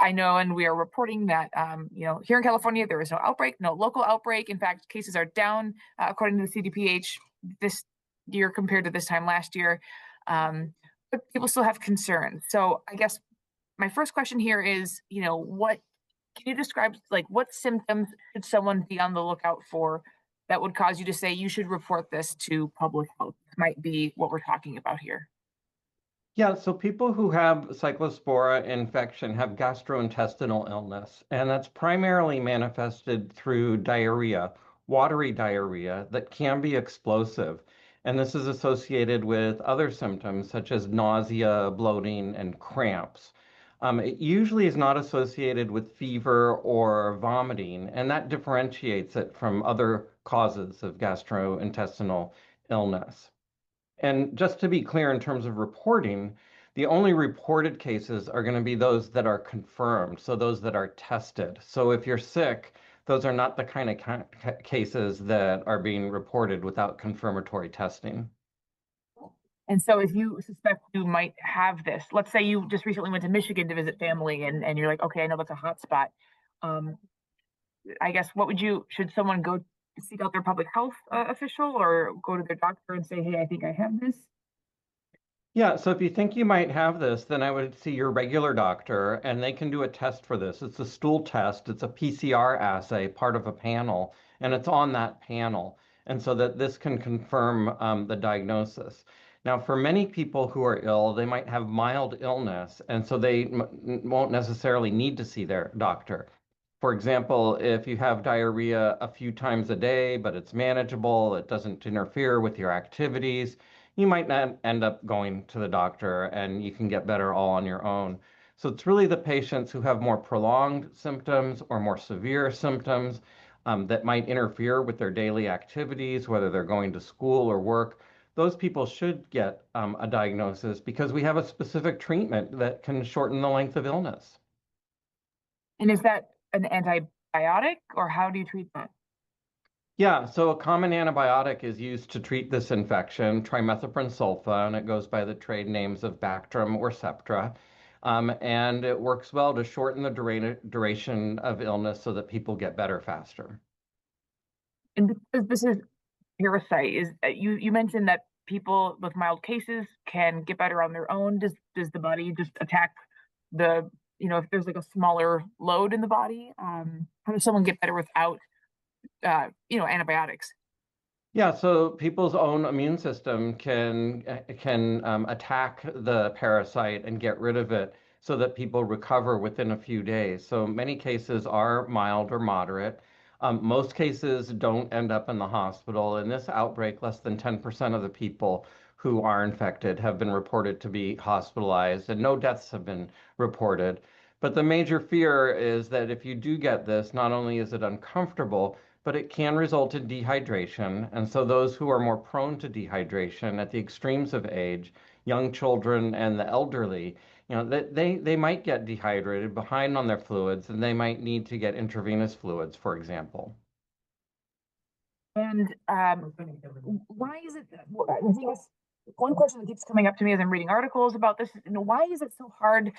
I know, and we are reporting that, here in California, there is no outbreak, no local outbreak. In fact, cases are down, according to the CDPH this year compared to this time last year. But people still have concerns. So I guess my first question here is, what can you describe, like, what symptoms should someone be on the lookout for that would cause you to say you should report this to public health? Might be what we're talking about here. Yeah, so people who have Cyclospora infection have gastrointestinal illness, and that's primarily manifested through diarrhea, watery diarrhea that can be explosive. And this is associated with other symptoms such as nausea, bloating, and cramps. It usually is not associated with fever or vomiting, and that differentiates it from other causes of gastrointestinal illness. And just to be clear, in terms of reporting, the only reported cases are going to be those that are confirmed, so those that are tested. So if you're sick, those are not the kind of cases that are being reported without confirmatory testing. And so if you suspect you might have this, let's say you just recently went to Michigan to visit family and you're like, okay, I know that's a hot spot. Um, I guess should someone go seek out their public health official or go to their doctor and say, hey, I think I have this? Yeah, so if you think you might have this, then I would see your regular doctor and they can do a test for this. It's a stool test, it's a PCR assay, part of a panel, and it's on that panel. And so that this can confirm the diagnosis. Now, for many people who are ill, they might have mild illness, and so they won't necessarily need to see their doctor. For example, if you have diarrhea a few times a day, but it's manageable, it doesn't interfere with your activities, you might not end up going to the doctor and you can get better all on your own. So it's really the patients who have more prolonged symptoms or more severe symptoms that might interfere with their daily activities, whether they're going to school or work. Those people should get a diagnosis because we have a specific treatment that can shorten the length of illness. And is that an antibiotic or how do you treat that? Yeah, so a common antibiotic is used to treat this infection, trimethoprim sulfa, and it goes by the trade names of Bactrim or Septra. And it works well to shorten the duration of illness so that people get better faster. And because this is parasite, you mentioned that people with mild cases can get better on their own. Does the body just attack if there's like a smaller load in the body? How does someone get better without antibiotics? Yeah, so people's own immune system can attack the parasite and get rid of it so that people recover within a few days. So many cases are mild or moderate. Most cases don't end up in the hospital. In this outbreak, less than 10% of the people who are infected have been reported to be hospitalized, and no deaths have been reported. But the major fear is that if you do get this, not only is it uncomfortable, but it can result in dehydration. And so those who are more prone to dehydration at the extremes of age, young children and the elderly, they might get dehydrated, behind on their fluids, and they might need to get intravenous fluids, for example. And why is it? I think it's one question that keeps coming up to me as I'm reading articles about this. Why is it so hard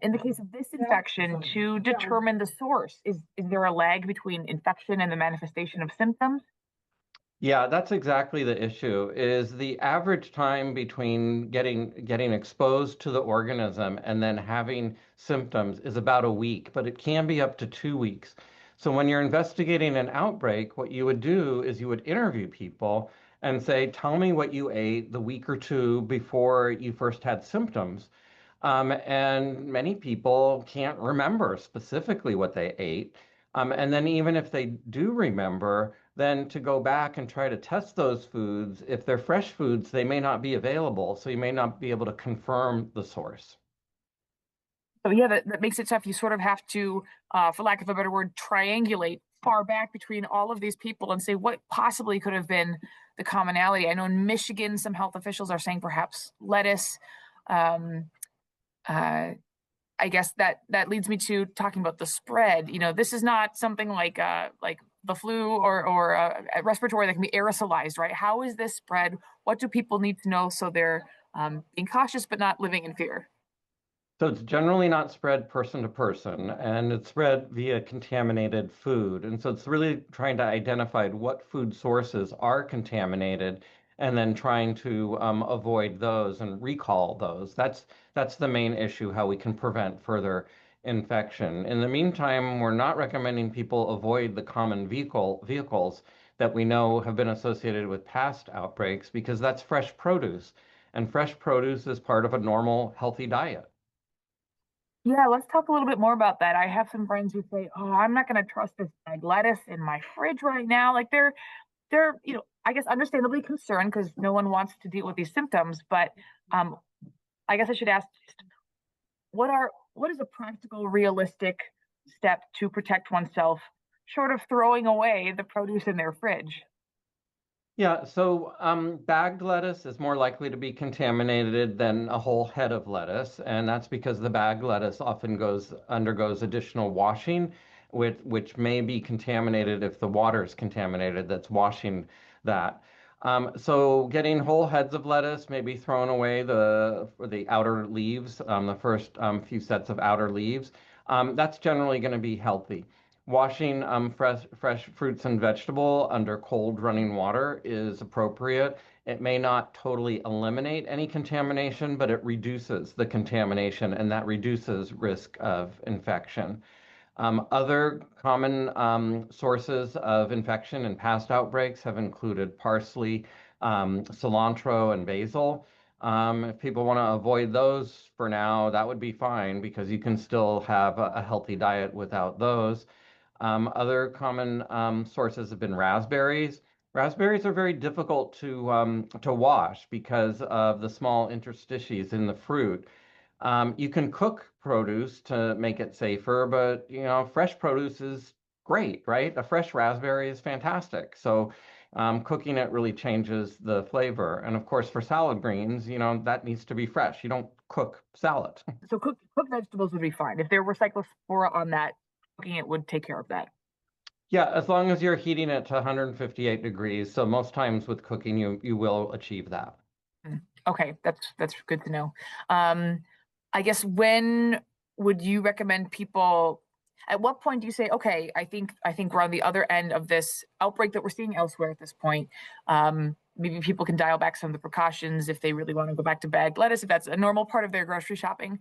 in the case of this infection to determine the source? Is there a lag between infection and the manifestation of symptoms? Yeah, that's exactly the issue, is the average time between getting exposed to the organism and then having symptoms is about a week, but it can be up to 2 weeks. So when you're investigating an outbreak, what you would do is you would interview people and say, tell me what you ate the week or two before you first had symptoms. And many people can't remember specifically what they ate. And then even if they do remember, then to go back and try to test those foods, if they're fresh foods, they may not be available. So you may not be able to confirm the source. So yeah, that makes it tough. You sort of have to, for lack of a better word, triangulate far back between all of these people and say what possibly could have been the commonality. I know in Michigan, some health officials are saying perhaps lettuce. Um, uh, I guess that leads me to talking about the spread. This is not something like the flu or a respiratory that can be aerosolized, right? How is this spread? What do people need to know so they're being cautious but not living in fear? So it's generally not spread person to person, and it's spread via contaminated food. And so it's really trying to identify what food sources are contaminated, and then trying to avoid those and recall those. That's the main issue, how we can prevent further infection. In the meantime, we're not recommending people avoid the common vehicles that we know have been associated with past outbreaks because that's fresh produce, and fresh produce is part of a normal, healthy diet. Yeah, let's talk a little bit more about that. I have some friends who say, "Oh, I'm not going to trust this bag lettuce in my fridge right now." Like they're, I guess understandably concerned because no one wants to deal with these symptoms. But um, I guess I should ask, what is a practical, realistic step to protect oneself, short of throwing away the produce in their fridge? Yeah, so bagged lettuce is more likely to be contaminated than a whole head of lettuce, and that's because the bagged lettuce often undergoes additional washing, which may be contaminated if the water is contaminated that's washing that. So getting whole heads of lettuce, maybe throwing away the outer leaves, the first few sets of outer leaves, that's generally going to be healthy. Washing fresh fruits and vegetable under cold running water is appropriate. It may not totally eliminate any contamination, but it reduces the contamination, and that reduces risk of infection. Other common sources of infection in past outbreaks have included parsley, cilantro, and basil. If people want to avoid those for now, that would be fine because you can still have a healthy diet without those. Other common sources have been raspberries. Raspberries are very difficult to wash because of the small interstices in the fruit. You can cook produce to make it safer, but fresh produce is great, right? A fresh raspberry is fantastic. So cooking it really changes the flavor. And of course, for salad greens, that needs to be fresh. You don't cook salad. So cooked vegetables would be fine. If there were cyclospora on that, cooking it would take care of that. Yeah, as long as you're heating it to 158 degrees. So most times with cooking, you will achieve that. Okay, that's good to know. Um, I guess when would you recommend people? At what point do you say, okay, I think we're on the other end of this outbreak that we're seeing elsewhere at this point. Maybe people can dial back some of the precautions if they really want to go back to bagged lettuce, if that's a normal part of their grocery shopping.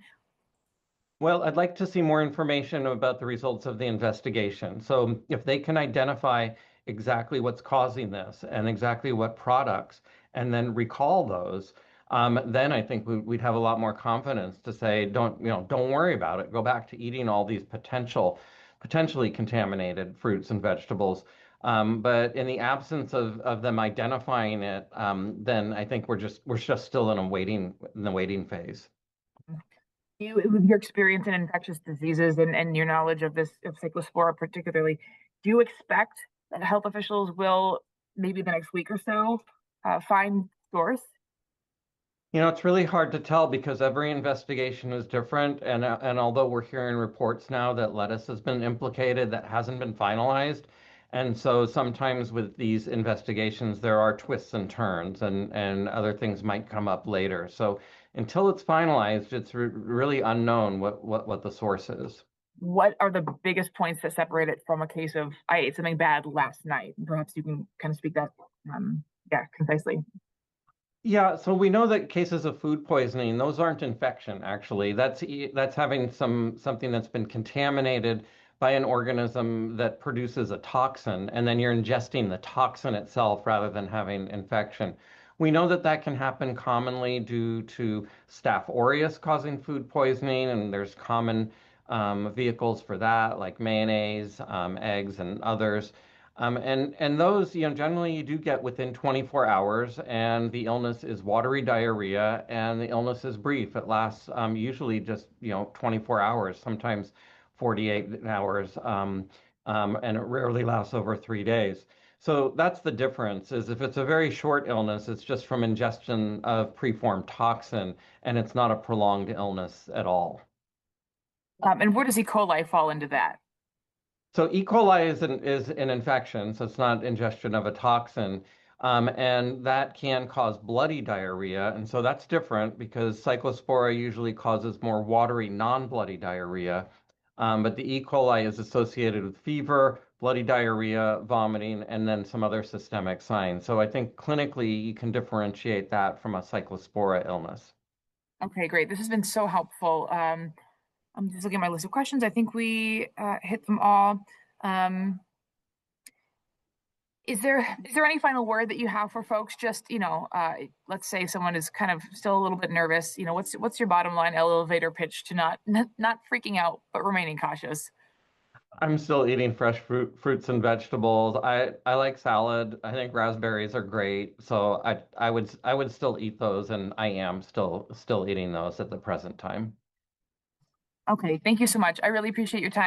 Well, I'd like to see more information about the results of the investigation. So if they can identify exactly what's causing this and exactly what products, and then recall those, then I think we'd have a lot more confidence to say, don't worry about it. Go back to eating all these potentially contaminated fruits and vegetables. But in the absence of them identifying it, then I think we're just still in the waiting phase. With your experience in infectious diseases and your knowledge of this of cyclospora particularly, do you expect that health officials will maybe the next week or so find source? It's really hard to tell because every investigation is different, and although we're hearing reports now that lettuce has been implicated, that hasn't been finalized, and so sometimes with these investigations there are twists and turns, and other things might come up later. So until it's finalized, it's really unknown what the source is. What are the biggest points that separate it from a case of I ate something bad last night? Perhaps you can kind of speak that, yeah, concisely. Yeah, so we know that cases of food poisoning, those aren't infection, actually. That's having something that's been contaminated by an organism that produces a toxin, and then you're ingesting the toxin itself rather than having infection. We know that that can happen commonly due to Staph aureus causing food poisoning, and there's common vehicles for that, like mayonnaise, eggs, and others. And those, generally you do get within 24 hours, and the illness is watery diarrhea, and the illness is brief. It lasts usually just 24 hours, sometimes 48 hours, and it rarely lasts over 3 days. So that's the difference. Is if it's a very short illness, it's just from ingestion of preformed toxin, and it's not a prolonged illness at all. And where does E. coli fall into that? So E. coli is an infection, so it's not ingestion of a toxin. And that can cause bloody diarrhea. And so that's different because Cyclospora usually causes more watery, non-bloody diarrhea. But the E. coli is associated with fever, bloody diarrhea, vomiting, and then some other systemic signs. So I think clinically you can differentiate that from a Cyclospora illness. Okay, great. This has been so helpful. I'm just looking at my list of questions. I think we hit them all. Um, is there any final word that you have for folks? Just, let's say someone is kind of still a little bit nervous. What's your bottom line elevator pitch to not freaking out, but remaining cautious? I'm still eating fresh fruits and vegetables. I like salad. I think raspberries are great. So I would still eat those, and I am still eating those at the present time. Okay, thank you so much. I really appreciate your time.